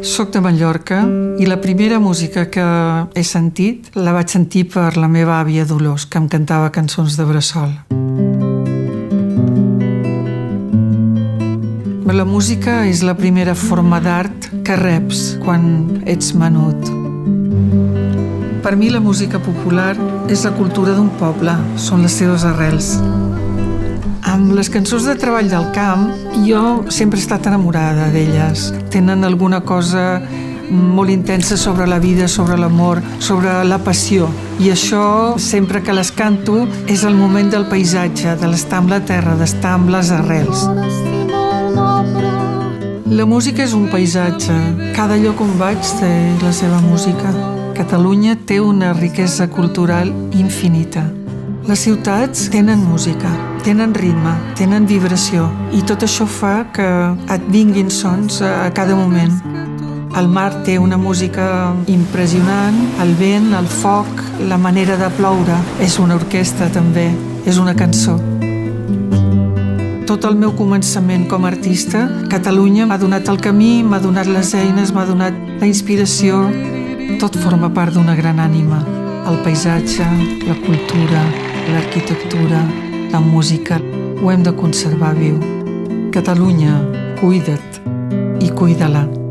Soc de Mallorca i la primera música que he sentit la vaig sentir per la meva àvia Dolors, que em cantava cançons de bressol. La música és la primera forma d'art que reps quan ets menut. Per mi la música popular és la cultura d'un poble, són les seves arrels. Amb les cançons de treball del camp, jo sempre he estat enamorada d'elles. Tenen alguna cosa molt intensa sobre la vida, sobre l'amor, sobre la passió. I això, sempre que les canto, és el moment del paisatge, de l'estar amb la terra, d'estar amb les arrels. La música és un paisatge. Cada lloc on vaig té la seva música. Catalunya té una riquesa cultural infinita. Les ciutats tenen música, tenen ritme, tenen vibració i tot això fa que et vinguin sons a cada moment. El mar té una música impressionant, el vent, el foc, la manera de ploure. És una orquestra també, és una cançó. Tot el meu començament com a artista, Catalunya m'ha donat el camí, m'ha donat les eines, m'ha donat la inspiració. Tot forma part d'una gran ànima. El paisatge, la cultura, l'arquitectura, la música, ho hem de conservar viu. Catalunya, cuida't i cuida-la.